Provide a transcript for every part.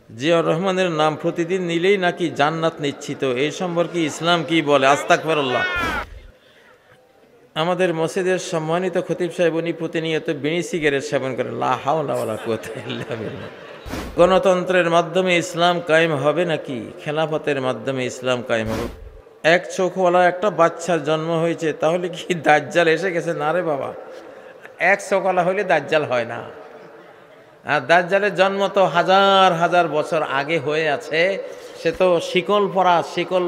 জিয়াউর রহমানের নাম প্রতিদিন নিলেই নাকি জান্নাত নিশ্চিত, এই সম্পর্কে ইসলাম কি বলে? আস্তাগফিরুল্লাহ। আমাদের মসজিদের সম্মানিত খতিব সাহেব উনি প্রতিনিয়ত বিড়ি সিগারেট সেবন করেন। লা হাওলা ওয়ালা কুওয়াতা ইল্লা বিল্লাহ। গণতন্ত্রের মাধ্যমে ইসলাম কায়েম হবে নাকি খেলাফতের মাধ্যমে ইসলাম কায়েম হবে? এক চোখওয়ালা একটা বাচ্চার জন্ম হয়েছে, তাহলে কি দাজ্জাল এসে গেছে? না রে বাবা, এক চোখওয়ালা হইলে দাজ্জাল হয় না। আর দাজ্জালের জন্ম তো হাজার হাজার বছর আগে হয়ে আছে। সে তো শিকল পরা, শিকল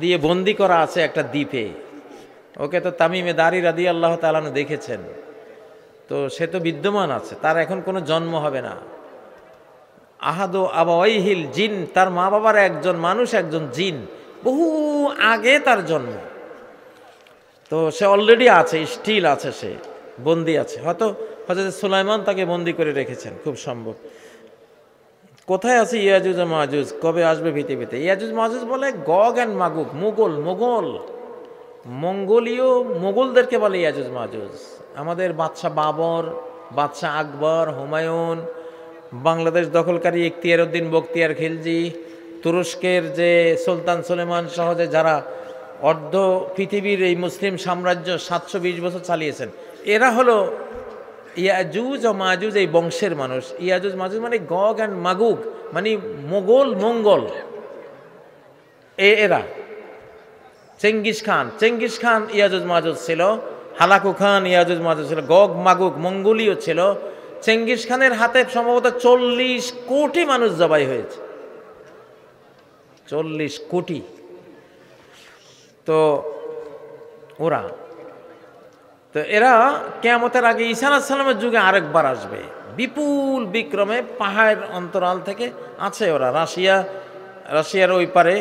দিয়ে বন্দি করা আছে একটা দ্বীপে। ওকে তো তামিমে দারি রাদিয়াল্লাহু তাআলা দেখেছেন, তো সে তো বিদ্যমান আছে, তার এখন কোনো জন্ম হবে না। আহাদু আবাওয়াইহিল জিন, তার মা বাবার একজন মানুষ একজন জিন, বহু আগে তার জন্ম। তো সে অলরেডি আছে, স্টিল আছে, সে বন্দি আছে। হয়তো হযরত সুলাইমান তাকে বন্দি করে রেখেছেন, খুব সম্ভব। কোথায় আছে ইয়াজুজ আর মাজুজ? কবে আসবে পৃথিবীতে? ইয়াজুজ মাজুজ বলে গগ অ্যান্ড মাগুগ, মঙ্গোলীয় মোগলদেরকে বলে ইয়াজুজ মাজুজ। আমাদের বাদশাহ বাবর, বাদশাহ আকবর, হুমায়ুন, বাংলাদেশ দখলকারী ইখতিয়ার উদ্দিন বখতিয়ার খিলজি, তুরস্কের যে সুলতান সুলেমান সহ যে যারা অর্ধ পৃথিবীর এই মুসলিম সাম্রাজ্য 720 বছর চালিয়েছেন, এরা হলো ইয়াজুজ ও মাজুজ, এই বংশের মানুষ। ইয়াজুজ মাজুজ মানে গগ অ্যান্ড মাগুগ, মানে মঙ্গল এরা। চেঙ্গিস খান ইয়াজুজ মাজুজ ছিল, হালাকু খান ইয়াজুজ মাজুজ ছিল, গগ মাগুগ মঙ্গোলীয় ছিল। চেঙ্গিস খানের হাতে সম্ভবত 40 কোটি মানুষ জবাই হয়েছে, 40 কোটি। তো ওরা তো এরা কিয়ামতের আগে ঈসা আলাইহিস সালামের যুগে আরেকবার আসবে বিপুল বিক্রমে, পাহাড়ের অন্তরাল থেকে আছে ওরা, রাশিয়ার ওই পারে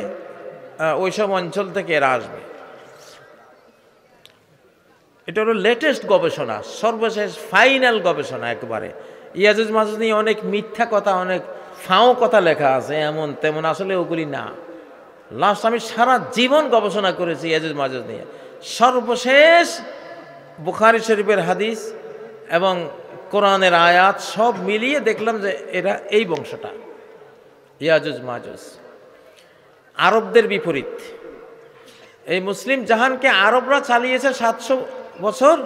ওইসব অঞ্চল থেকে এরা আসবে। এটা হলো লেটেস্ট গবেষণা, সর্বশেষ ফাইনাল গবেষণা একবারে। ইয়াজুজ মাজুজ নিয়ে অনেক মিথ্যা কথা, অনেক ফাও কথা লেখা আছে, এমন তেমন, আসলে ওগুলি না। লাস্ট আমি সারা জীবন গবেষণা করেছি ইয়াজুজ মাজুজ নিয়ে। সর্বশেষ বুখারী শরীফের হাদিস এবং কোরআনের আয়াত সব মিলিয়ে দেখলাম যে এরা এই বংশটা, ইয়াজুজ মাজুজ। আরবদের বিপরীত এই মুসলিম জাহানকে আরবরা চালিয়েছে 700 বছর,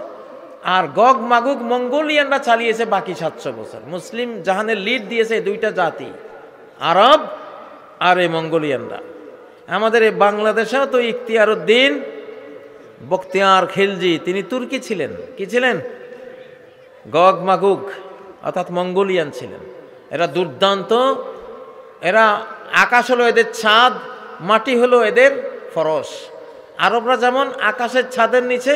আর গগ মাগুগ মঙ্গোলিয়ানরা চালিয়েছে বাকি 700 বছর। মুসলিম জাহানের লিড দিয়েছে এই দুইটা জাতি, আরব আর এই মঙ্গোলিয়ানরা। আমাদের এই বাংলাদেশেও তো ইখতিয়ার উদ্দিন বখতিয়ার খিলজি, তিনি তুর্কি ছিলেন। কি ছিলেন? গগ মাগুগ অর্থাৎ মঙ্গোলিয়ান ছিলেন। এরা দুর্দান্ত, এরা আকাশ হলো এদের ছাদ, মাটি হলো এদের ফরশ। আরবরা যেমন আকাশের ছাদের নিচে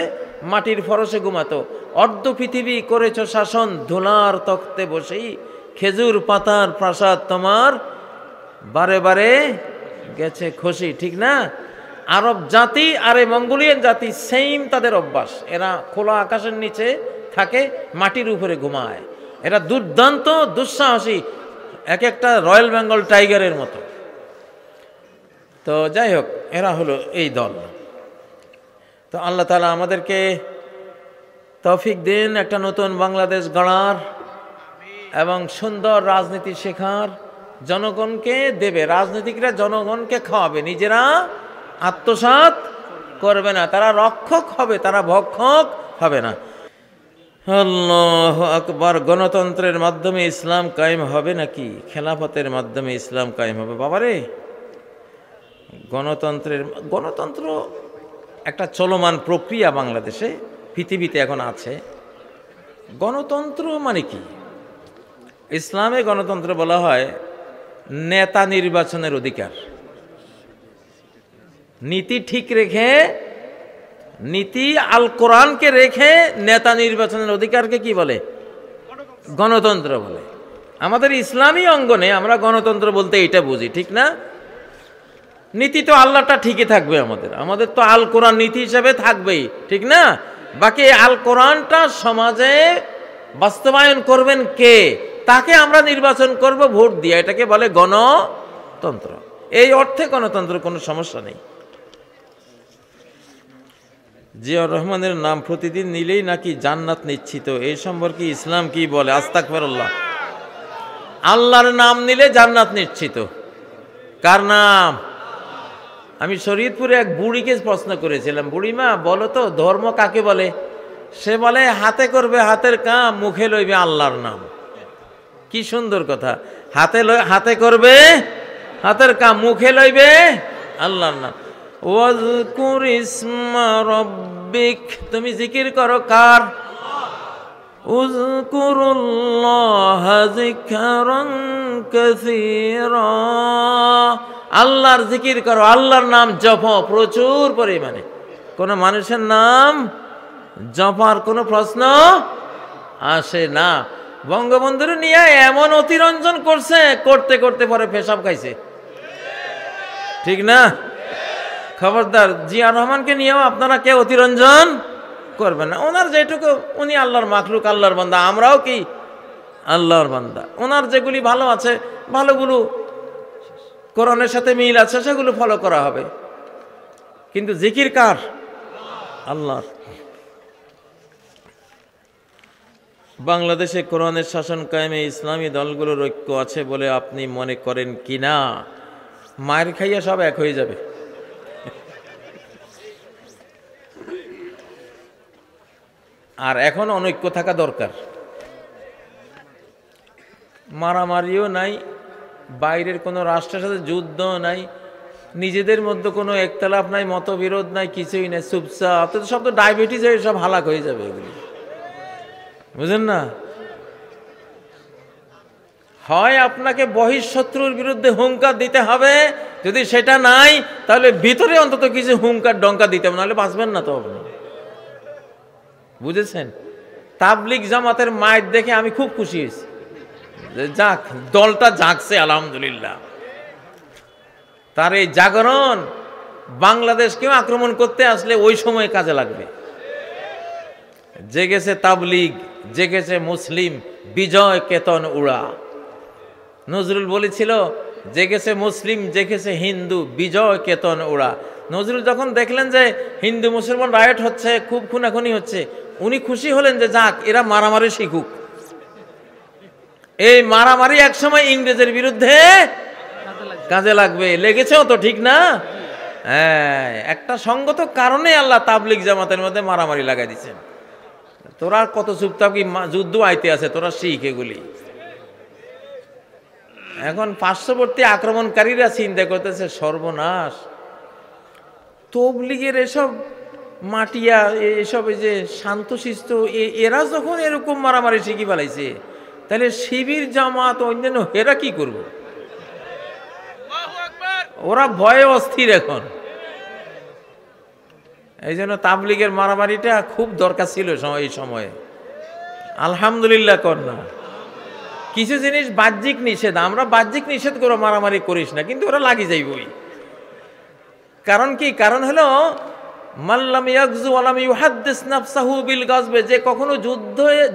মাটির ফরশে ঘুমাতো। অর্ধ পৃথিবী করেছ শাসন, ধুলার তখ্তে বসেই, খেজুর পাতার প্রাসাদ তোমার বারে বারে গেছে খসি। ঠিক না? আরব জাতি আর এই মঙ্গোলিয়ান জাতি সেম, তাদের অভ্যাস। এরা খোলা আকাশের নিচে থাকে, মাটির উপরে ঘুমায়। এরা দুর্দান্ত, দুঃসাহসী, এক একটা রয়্যাল বেঙ্গল টাইগারের মতো। তো যাই হোক, এরা হলো এই দল। তো আল্লাহ তাআলা আমাদেরকে তৌফিক দিন একটা নতুন বাংলাদেশ গড়ার এবং সুন্দর রাজনীতি শেখার। জনগণকে দেবে, রাজনীতিকরা জনগণকে খাওয়াবে, নিজেরা আত্মসাৎ করবে না। তারা রক্ষক হবে, তারা ভক্ষক হবে না। আল্লাহু আকবার। গণতন্ত্রের মাধ্যমে ইসলাম কায়েম হবে নাকি খেলাফতের মাধ্যমে ইসলাম কায়েম হবে? বাবারে, গণতন্ত্র একটা চলমান প্রক্রিয়া বাংলাদেশে, পৃথিবীতে এখন আছে। গণতন্ত্র মানে কি? ইসলামে গণতন্ত্র বলা হয় নেতা নির্বাচনের অধিকার। নীতি ঠিক রেখে, নীতি আল কোরআনকে রেখে নেতা নির্বাচনের অধিকারকে কি বলে? গণতন্ত্র বলে। আমাদের ইসলামী অঙ্গনে আমরা গণতন্ত্র বলতে এইটা বুঝি, ঠিক না? নীতি তো আল্লাহটা ঠিকই থাকবে, আমাদের তো আল কোরআন নীতি হিসাবে থাকবেই, ঠিক না? বাকি আল কোরআনটা সমাজে বাস্তবায়ন করবেন কে, তাকে আমরা নির্বাচন করব ভোট দিয়ে। এটাকে বলে গণতন্ত্র। এই অর্থে গণতন্ত্র কোনো সমস্যা নেই। জিয়াউর রহমানের নাম প্রতিদিন নিলেই নাকি জান্নাত নিশ্চিত, এই সম্পর্কে ইসলাম কি বলে? আস্তাগফিরুল্লাহ। আল্লাহর নাম নিলে জান্নাত নিশ্চিত। কার নাম? আমি শরীয়তপুরে এক বুড়িকে প্রশ্ন করেছিলাম, বুড়িমা বলো তো ধর্ম কাকে বলে? সে বলে হাতে করবে হাতের কাম, মুখে লইবে আল্লাহর নাম। কি সুন্দর কথা! হাতে করবে হাতের কাম, মুখে লইবে আল্লাহর নাম। ওয়াজকুর ইসমা রাব্বিক, তুমি জিকির করো কার? উযকুরুল্লাহা যিকরান কাসীরা, আল্লাহর জিকির করো, আল্লাহর নাম জপো প্রচুর পরিমাণে। কোন মানুষের নাম জপার কোনো প্রশ্ন আসে না। বঙ্গবন্ধুর নিয়ে এমন অতিরঞ্জন করছে, করতে করতে পরে পেশাব খাইছে, ঠিক না? খবরদার, জিয়া রহমানকে নিয়েও আপনারা কেউ অতিরঞ্জন করবেন না। ওনার যেটুকু, উনি আল্লাহর মাখলুক, আল্লাহর বান্দা, আমরাও কি আল্লাহর বান্দা। ওনার যেগুলি ভালো আছে, ভালোগুলো কোরআনের সাথে মিল আছে, সেগুলো ফলো করা হবে। কিন্তু জিকির কার? আল্লাহর। বাংলাদেশে কোরআনের শাসন কায়েমে ইসলামী দলগুলোর ঐক্য আছে বলে আপনি মনে করেন কিনা? মায়ের খাইয়া সব এক হয়ে যাবে। আর এখন অনৈক্য থাকা দরকার। মারামারিও নাই, বাইরের কোনো রাষ্ট্রের সাথে যুদ্ধ নাই, নিজেদের মধ্যে কোনো একতলাপ নাই, মতবিরোধ নাই, কিছুই নাই, চুপচাপ। তো সব তো ডায়াবেটিস হয়ে সব হালাক হয়ে যাবে এগুলি, বুঝেন না? হয় আপনাকে বহিঃশত্রুর বিরুদ্ধে হুঙ্কার দিতে হবে, যদি সেটা নাই তাহলে ভিতরে অন্তত কিছু হুঙ্কার ডঙ্কা দিতে হবে, নাহলে বাঁচবেন না তো আপনি, বুঝেছেন? তাবলিগ জামাতের মায়ের দেখে আমি খুব খুশি হয়েছি, যাক দলটা জাগছে আলহামদুলিল্লাহ। তার এই জাগরণ বাংলাদেশকেও আক্রমণ করতে আসলে ওই সময় কাজে লাগবে। জেগেছে তাবলিগ, জেগেছে মুসলিম, বিজয় কেতন উড়া। নজরুল বলেছিল জেগেছে মুসলিম, জেগেছে হিন্দু, বিজয় কেতন উড়া। নজরুল যখন দেখলেন যে হিন্দু মুসলমান রায়ট হচ্ছে, খুব খুনাখুনি হচ্ছে, উনি খুশি হলেন যে যাক এরা মারামারি শিখুক। এই মারামারি একসময় ইংরেজের বিরুদ্ধে কাজে লাগবে, লেগেছেও তো, ঠিক না? হ্যাঁ, একটা সঙ্গত কারণে আল্লাহ তাবলিগ জামাতের মধ্যে মারামারি লাগাই দিচ্ছেন। তোরা কত চুপচাপ, কি যুদ্ধ আইতে আছে, তোরা শিখ এগুলি। এখন পার্শ্ববর্তী আক্রমণকারীরা চিন্তা করতেছে সর্বনাশ, তবলিগের এসব মাটিয়া, এসব এই যে শান্তশিষ্ট, এরা যখন এরকম মারামারি শিখি ফেলাইছে, তাহলে শিবির জামাত অন্যান্য এরা কি করবে? ওরা ভয়ে অস্থির এখন। এই জন্য তাবলিগের মারামারিটা খুব দরকার ছিল এই সময়ে। আলহামদুলিল্লাহ কর না। কিছু জিনিস বাহ্যিক নিষেধ, আমরা বাহ্যিক নিষেধ করে মারামারি করিস না, কিন্তু ওরা লাগি যাইবই। কারণ কি? কারণ হলো মাল্লাম ইয়াগজু ওয়ালাম ইউহাদ্দিস নাফসাহু বিল গাজবে, যে কখনো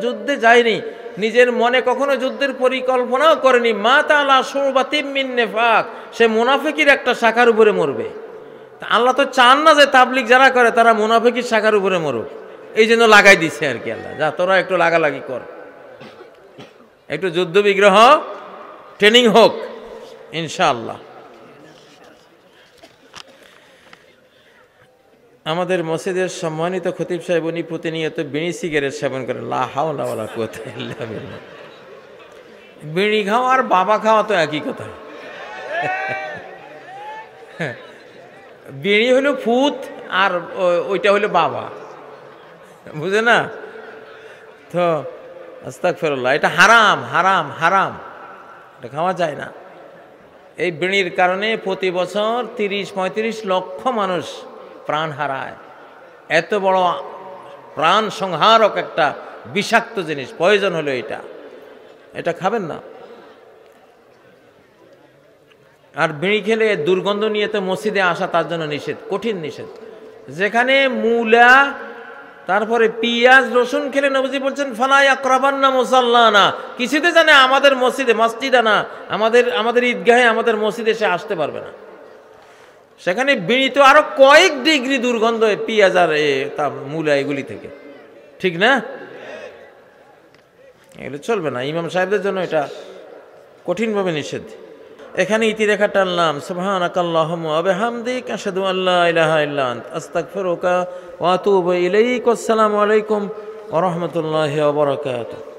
যুদ্ধে যায়নি, নিজের মনে কখনো যুদ্ধের পরিকল্পনাও করেনি, মা তাআলা শুবাতিম মিন নিফাক, সে মুনাফিকের একটা শাখার উপরে মরবে। আল্লাহ তো চান না যে তাবলিগ যারা করে তারা মুনাফিকের শাখার উপরে মরুক, এই জন্য লাগাই দিচ্ছে আর কি আল্লাহ, যা তোরা একটু লাগালাগি কর, একটু যুদ্ধ বিগ্রহ ট্রেনিং হোক ইনশাআল্লাহ। আমাদের মসজিদের সম্মানিত খতিব সাহেব উনি প্রতিনিয়ত বিড়ি সিগারেট সেবন করেন। লা হাওলা ওয়ালা কুওয়াতা ইল্লা বিল্লাহ। বিড়ি খাওয়া আর বাবা খাওয়া তো একই কথা। বিড়ি হলো ফুত আর ওইটা হলো বাবা, বুঝে না তো? আস্তাগফিরুল্লাহ, এটা হারাম, হারাম, হারাম, এটা খাওয়া যায় না। এই বিড়ির কারণে প্রতি বছর 30-35 লক্ষ মানুষ প্রাণ হারায়। এত বড় প্রাণ সংহারক একটা বিষাক্ত জিনিস, প্রয়োজন হলো এটা খাবেন না। আর বিড়ি খেলে দুর্গন্ধ নিয়ে তো মসজিদে আসা তার জন্য নিষেধ, কঠিন নিষেধ। যেখানে মূলা, তারপরে পিঁয়াজ, রসুন খেলে নবীজি বলছেন ফালা ইয়াকরাবান্না মুসাল্লানা, কিছুতে জানে আমাদের মসজিদে, মসজিদে না, আমাদের ঈদগাহে, আমাদের মসজিদে সে আসতে পারবে না। সেখানে বিড়ি তো আরো কয়েক ডিগ্রি দুর্গন্ধ পিঁয়াজ আর মূলা এগুলি থেকে, ঠিক না? এগুলো চলবে না। ইমাম সাহেবদের জন্য এটা কঠিনভাবে নিষেধ। এখানে ইতিরেখা টানলাম। সুবহানাকাল্লাহুম্মা ওয়া বিহামদিক আশহাদু আল্লা ইলাহা ইল্লা আনতা আস্তাগফিরুকা ওয়া আতুবু ইলাইক। আসসালামু আলাইকুম ওয়া রাহমাতুল্লাহি ওয়া বারাকাতুহু।